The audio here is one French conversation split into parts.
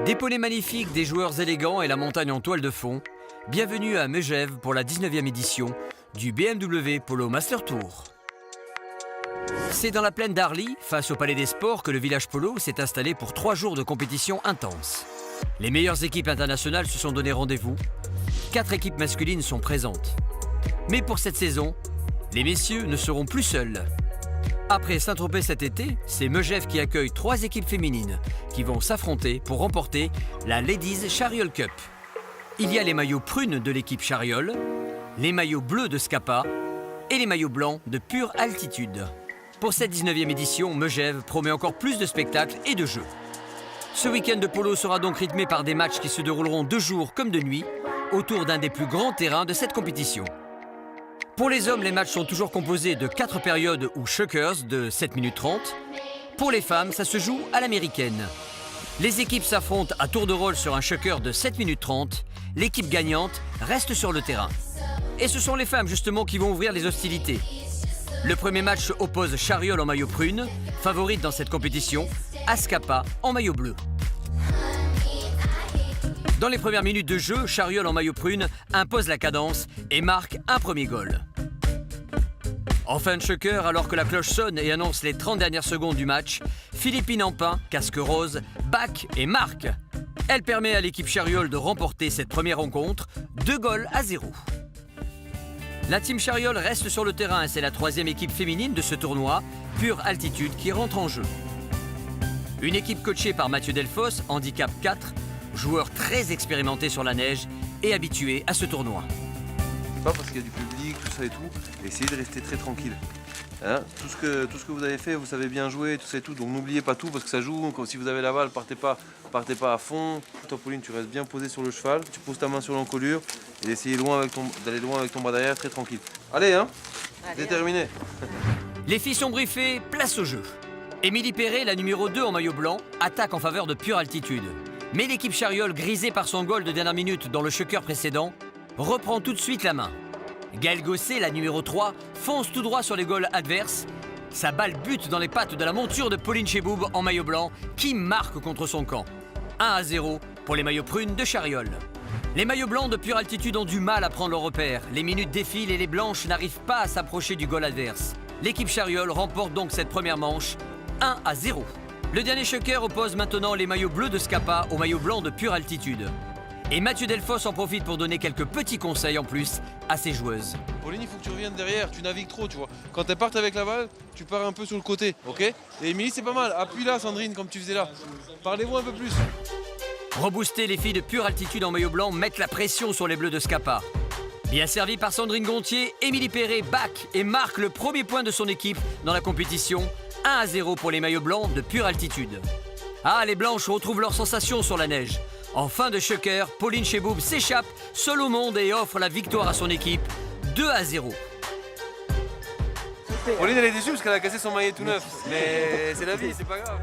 Des poneys magnifiques, des joueurs élégants et la montagne en toile de fond. Bienvenue à Megève pour la 19e édition du BMW Polo Master Tour. C'est dans la plaine d'Arly, face au Palais des Sports, que le village polo s'est installé pour 3 jours de compétition intense. Les meilleures équipes internationales se sont donné rendez-vous. 4 équipes masculines sont présentes. Mais pour cette saison, les messieurs ne seront plus seuls. Après Saint-Tropez cet été, c'est Megève qui accueille 3 équipes féminines qui vont s'affronter pour remporter la Ladies Chariol Cup. Il y a les maillots prunes de l'équipe Chariol, les maillots bleus de Scapa et les maillots blancs de Pure Altitude. Pour cette 19e édition, Megève promet encore plus de spectacles et de jeux. Ce week-end de polo sera donc rythmé par des matchs qui se dérouleront de jour comme de nuit, autour d'un des plus grands terrains de cette compétition. Pour les hommes, les matchs sont toujours composés de 4 périodes ou shuckers de 7 minutes 30. Pour les femmes, ça se joue à l'américaine. Les équipes s'affrontent à tour de rôle sur un shucker de 7 minutes 30. L'équipe gagnante reste sur le terrain. Et ce sont les femmes justement qui vont ouvrir les hostilités. Le premier match oppose Chariol en maillot prune, favorite dans cette compétition, à Scapa en maillot bleu. Dans les premières minutes de jeu, Chariol en maillot prune impose la cadence et marque un premier goal. En fin de shucker, alors que la cloche sonne et annonce les 30 dernières secondes du match, Philippine Ampin, casque rose, back et marque. Elle permet à l'équipe Chariol de remporter cette première rencontre, 2-0. La team Chariol reste sur le terrain et c'est la 3e équipe féminine de ce tournoi, Pure Altitude, qui rentre en jeu. Une équipe coachée par Mathieu Delfos, handicap 4, joueur très expérimenté sur la neige et habitué à ce tournoi. Pas parce qu'il y a du public, tout ça et tout, essayez de rester très tranquille. Hein, tout ce que vous avez fait, vous savez bien jouer, tout ça et tout, donc n'oubliez pas tout parce que ça joue. Comme si vous avez la balle, partez pas à fond. Toi Pauline, tu restes bien posé sur le cheval, tu poses ta main sur l'encolure et d'essayer d'aller loin avec ton bras derrière, très tranquille. Allez, hein, déterminé. Les filles sont briefées, place au jeu. Émilie Perret, la numéro 2 en maillot blanc, attaque en faveur de Pure Altitude. Mais l'équipe Chariol, grisée par son goal de dernière minute dans le shucker précédent, reprend tout de suite la main. Gaëlle Gosset, la numéro 3, fonce tout droit sur les goals adverses. Sa balle bute dans les pattes de la monture de Pauline Cheboub en maillot blanc, qui marque contre son camp. 1-0 pour les maillots prunes de Chariol. Les maillots blancs de Pure Altitude ont du mal à prendre leur repère. Les minutes défilent et les blanches n'arrivent pas à s'approcher du goal adverse. L'équipe Chariol remporte donc cette première manche, 1-0. Le dernier shucker oppose maintenant les maillots bleus de Scapa aux maillots blancs de Pure Altitude. Et Mathieu Delfos en profite pour donner quelques petits conseils en plus à ses joueuses. Pauline, il faut que tu reviennes derrière, tu navigues trop, tu vois. Quand elles partent avec la balle, tu pars un peu sur le côté, ok? Et Émilie, c'est pas mal. Appuie là, Sandrine, comme tu faisais là. Parlez-vous un peu plus. Reboostés, les filles de Pure Altitude en maillot blanc mettent la pression sur les bleus de Scapa. Bien servi par Sandrine Gontier, Émilie Perret back et marque le premier point de son équipe dans la compétition. 1-0 pour les maillots blancs de Pure Altitude. Ah, les blanches retrouvent leurs sensations sur la neige. En fin de shucker, Pauline Cheboub s'échappe seule au monde et offre la victoire à son équipe, 2-0. Pauline, elle est déçue parce qu'elle a cassé son maillet tout neuf. Mais c'est la vie, c'est pas grave.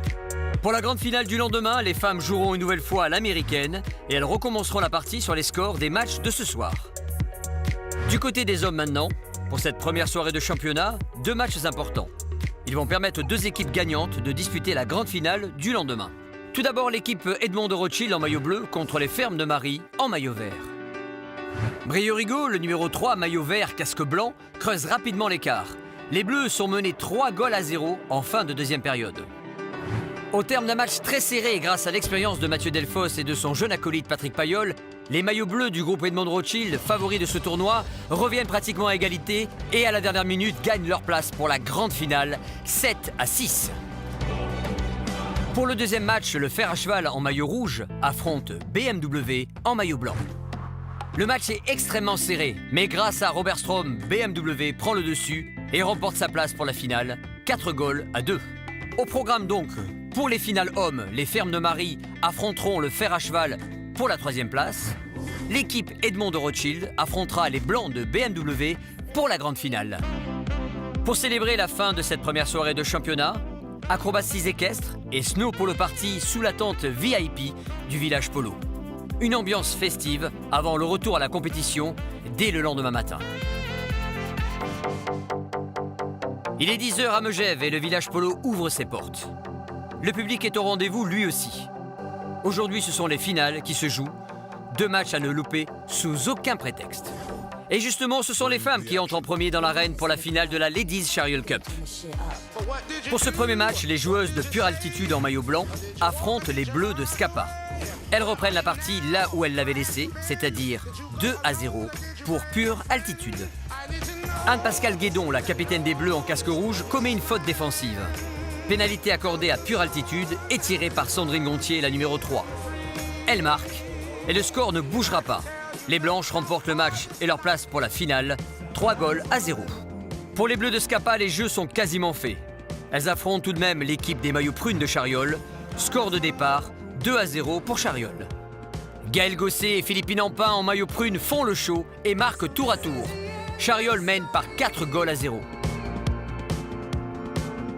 Pour la grande finale du lendemain, les femmes joueront une nouvelle fois à l'américaine et elles recommenceront la partie sur les scores des matchs de ce soir. Du côté des hommes maintenant, pour cette première soirée de championnat, 2 matchs importants. Ils vont permettre aux 2 équipes gagnantes de disputer la grande finale du lendemain. Tout d'abord, l'équipe Edmond de Rothschild en maillot bleu contre les Fermes de Marie en maillot vert. Briot-Rigaud, le numéro 3, maillot vert, casque blanc, creuse rapidement l'écart. Les Bleus sont menés 3-0 en fin de deuxième période. Au terme d'un match très serré grâce à l'expérience de Mathieu Delfos et de son jeune acolyte Patrick Payol, les maillots bleus du groupe Edmond de Rothschild, favoris de ce tournoi, reviennent pratiquement à égalité et à la dernière minute gagnent leur place pour la grande finale, 7-6. Pour le deuxième match, le fer à cheval en maillot rouge affronte BMW en maillot blanc. Le match est extrêmement serré, mais grâce à Robert Strom, BMW prend le dessus et remporte sa place pour la finale, 4-2. Au programme donc, pour les finales hommes, les Fermes de Marie affronteront le fer à cheval pour la 3e place. L'équipe Edmond de Rothschild affrontera les Blancs de BMW pour la grande finale. Pour célébrer la fin de cette première soirée de championnat, acrobaties équestres et snow polo party sous la tente VIP du village polo. Une ambiance festive avant le retour à la compétition dès le lendemain matin. Il est 10h à Megève et le village polo ouvre ses portes. Le public est au rendez-vous lui aussi. Aujourd'hui, ce sont les finales qui se jouent. 2 matchs à ne louper sous aucun prétexte. Et justement, ce sont les femmes qui entrent en premier dans l'arène pour la finale de la Ladies Chariol Cup. Pour ce premier match, les joueuses de Pure Altitude en maillot blanc affrontent les Bleus de Scapa. Elles reprennent la partie là où elles l'avaient laissée, c'est-à-dire 2-0 pour Pure Altitude. Anne-Pascale Guédon, la capitaine des Bleus en casque rouge, commet une faute défensive. Pénalité accordée à Pure Altitude et tirée par Sandrine Gontier, la numéro 3. Elle marque et le score ne bougera pas. Les Blanches remportent le match et leur place pour la finale, 3-0. Pour les Bleus de Scapa, les jeux sont quasiment faits. Elles affrontent tout de même l'équipe des maillots prunes de Chariol. Score de départ, 2-0 pour Chariol. Gaëlle Gosset et Philippine Ampin en maillot prune font le show et marquent tour à tour. Chariol mène par 4-0.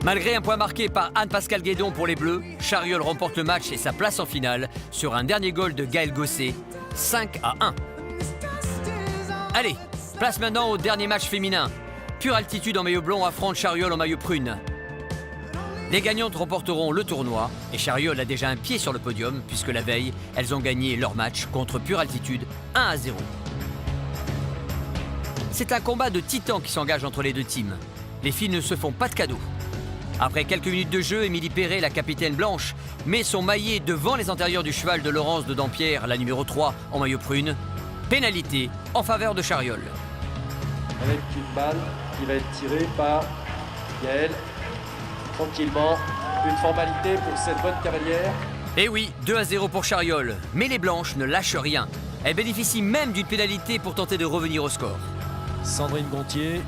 Malgré un point marqué par Anne-Pascale Guédon pour les Bleus, Chariol remporte le match et sa place en finale sur un dernier goal de Gaëlle Gosset, 5-1. Allez, place maintenant au dernier match féminin. Pure Altitude en maillot blanc affronte Chariol en maillot prune. Les gagnantes remporteront le tournoi et Chariol a déjà un pied sur le podium puisque la veille, elles ont gagné leur match contre Pure Altitude 1-0. C'est un combat de titans qui s'engage entre les deux teams. Les filles ne se font pas de cadeaux. Après quelques minutes de jeu, Émilie Perret, la capitaine blanche, met son maillet devant les antérieurs du cheval de Laurence de Dampierre, la numéro 3 en maillot prune. Pénalité en faveur de Chariol. Avec une balle qui va être tirée par Gaëlle. Tranquillement, une formalité pour cette bonne cavalière. Et oui, 2-0 pour Chariol, mais les Blanches ne lâchent rien. Elles bénéficient même d'une pénalité pour tenter de revenir au score. Sandrine Gontier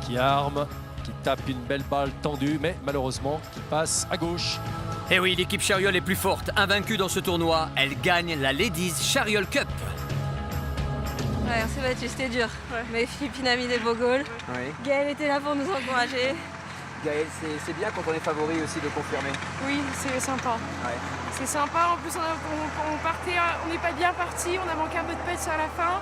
qui arme, qui tape une belle balle tendue, mais malheureusement qui passe à gauche. Et oui, l'équipe Chariol est plus forte. Invaincue dans ce tournoi, elle gagne la Ladies Chariol Cup. Ouais, on s'est battu, c'était dur. Ouais. Mais Philippine a mis des beaux goals. Oui. Gaëlle était là pour nous encourager. Gaëlle, c'est bien quand on est favori aussi de confirmer. Oui, c'est sympa. Ouais. C'est sympa. En plus, on n'est pas bien parti. On a manqué un peu de peps à la fin.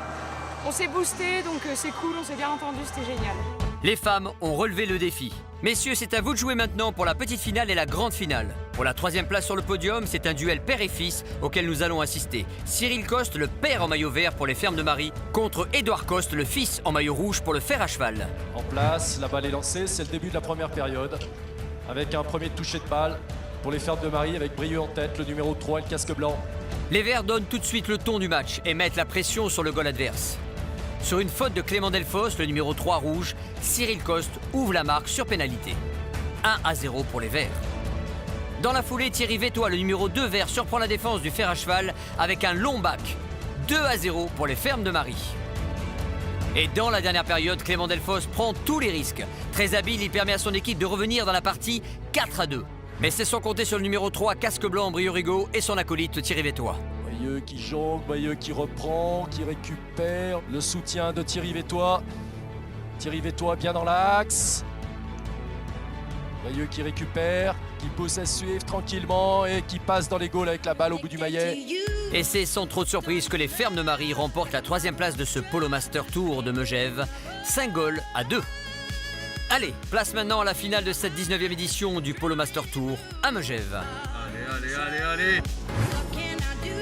On s'est boosté, donc c'est cool. On s'est bien entendu, c'était génial. Les femmes ont relevé le défi. Messieurs, c'est à vous de jouer maintenant pour la petite finale et la grande finale. Pour la 3e place sur le podium, c'est un duel père et fils auquel nous allons assister. Cyril Coste, le père en maillot vert pour les Fermes de Marie, contre Édouard Coste, le fils en maillot rouge pour le fer à cheval. En place, la balle est lancée, c'est le début de la première période. Avec un premier toucher de balle pour les Fermes de Marie avec Brieux en tête, le numéro 3 et le casque blanc. Les Verts donnent tout de suite le ton du match et mettent la pression sur le goal adverse. Sur une faute de Clément Delfos, le numéro 3 rouge, Cyril Coste ouvre la marque sur pénalité. 1-0 pour les Verts. Dans la foulée, Thierry Vétois, le numéro 2 vert, surprend la défense du fer à cheval avec un long bac. 2-0 pour les Fermes de Marie. Et dans la dernière période, Clément Delfos prend tous les risques. Très habile, il permet à son équipe de revenir dans la partie 4-2. Mais c'est sans compter sur le numéro 3, casque blanc, Brieux Rigaud et son acolyte Thierry Vétois. Bayeux qui jongle, Bayeux qui reprend, qui récupère. Le soutien de Thierry Vétois. Thierry Vétois bien dans l'axe. Bayeux qui récupère, qui peut suivre tranquillement et qui passe dans les goals avec la balle au bout du maillet. Et c'est sans trop de surprise que les Fermes de Marie remportent la 3e place de ce Polo Master Tour de Megève, 5-2. Allez, place maintenant à la finale de cette 19e édition du Polo Master Tour à Megève. Allez.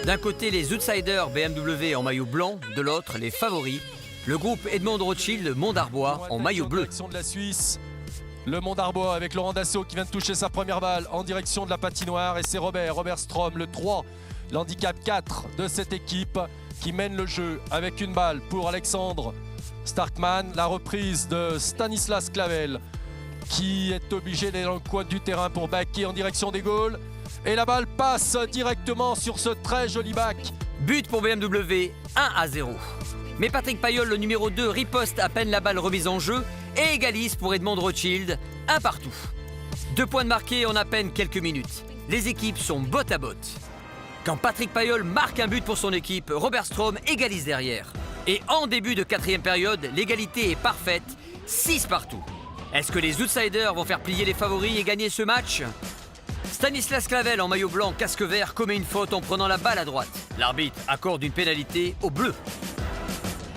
D'un côté, les outsiders BMW en maillot blanc, de l'autre, les favoris, le groupe Edmond Rothschild Mont d'Arbois en maillot bleu. Direction de la Suisse, le Mont d'Arbois avec Laurent Dassault qui vient de toucher sa première balle en direction de la patinoire. Et c'est Robert Strom, le 3, l'handicap 4 de cette équipe qui mène le jeu avec une balle pour Alexandre Starkman. La reprise de Stanislas Clavel qui est obligé d'aller dans le coin du terrain pour backer en direction des goals. Et la balle passe directement sur ce très joli bac. But pour BMW, 1-0. Mais Patrick Payol, le numéro 2, riposte à peine la balle remise en jeu et égalise pour Edmond Rothschild, 1-1. 2 points de marqués en à peine quelques minutes. Les équipes sont botte à botte. Quand Patrick Payol marque un but pour son équipe, Robert Strom égalise derrière. Et en début de 4e période, l'égalité est parfaite, 6-6. Est-ce que les outsiders vont faire plier les favoris et gagner ce match ? Stanislas Clavel en maillot blanc, casque vert, commet une faute en prenant la balle à droite. L'arbitre accorde une pénalité aux Bleus.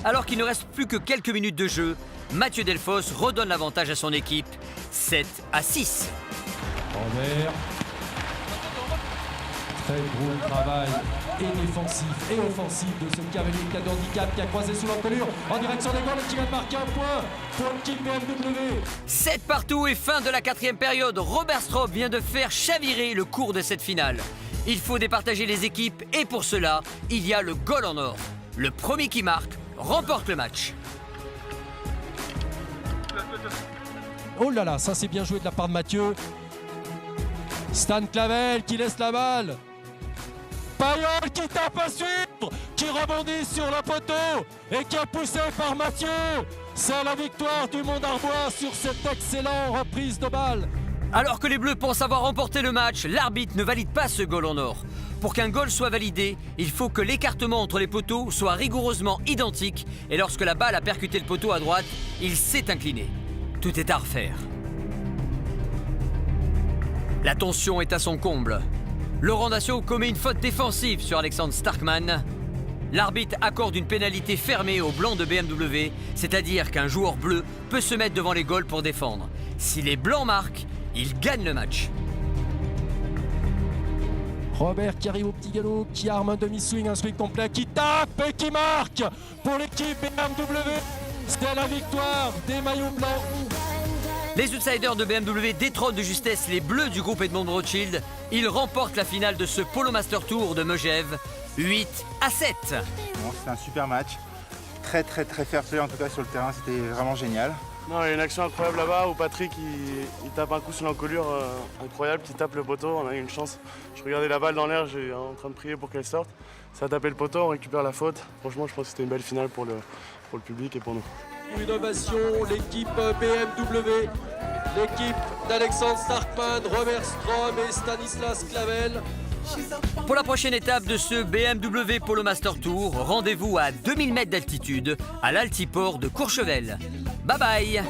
Alors qu'il ne reste plus que quelques minutes de jeu, Mathieu Delfos redonne l'avantage à son équipe, 7-6. Robert. Très gros travail et défensif et offensif de ce cavalier de 4 handicap qui a croisé sous l'encolure en direction des goals et qui va marquer un point pour l'équipe BMW. 7 partout et fin de la 4e période. Robert Stroop vient de faire chavirer le cours de cette finale. Il faut départager les équipes et pour cela, il y a le goal en or. Le premier qui marque remporte le match. Oh là là, ça c'est bien joué de la part de Mathieu. Stan Clavel qui laisse la balle. Payol qui tape à suivre, qui rebondit sur le poteau et qui est poussé par Mathieu. C'est la victoire du Mont d'Arbois sur cette excellente reprise de balle. Alors que les Bleus pensent avoir remporté le match, l'arbitre ne valide pas ce goal en or. Pour qu'un goal soit validé, il faut que l'écartement entre les poteaux soit rigoureusement identique et lorsque la balle a percuté le poteau à droite, il s'est incliné. Tout est à refaire. La tension est à son comble. Laurent Dassio commet une faute défensive sur Alexander Starkman. L'arbitre accorde une pénalité fermée aux blancs de BMW, c'est-à-dire qu'un joueur bleu peut se mettre devant les goals pour défendre. Si les blancs marquent, ils gagnent le match. Robert qui arrive au petit galop, qui arme un demi-swing, un swing complet, qui tape et qui marque pour l'équipe BMW. C'est la victoire des maillots blancs. Les outsiders de BMW détrônent de justesse les bleus du groupe Edmond Rothschild. Ils remportent la finale de ce Polo Master Tour de Megève, 8-7. C'était un super match, très fair play en tout cas sur le terrain, c'était vraiment génial. Non, il y a une action incroyable là-bas où Patrick il tape un coup sur l'encolure incroyable, qui tape le poteau, on a eu une chance. Je regardais la balle dans l'air, j'étais en train de prier pour qu'elle sorte. Ça a tapé le poteau, on récupère la faute. Franchement, je pense que c'était une belle finale pour le public et pour nous. Une ovation, l'équipe BMW, l'équipe d'Alexander Starkman, Robert Strom et Stanislas Clavel. Pour la prochaine étape de ce BMW Polo Master Tour, rendez-vous à 2000 mètres d'altitude à l'altiport de Courchevel. Bye bye!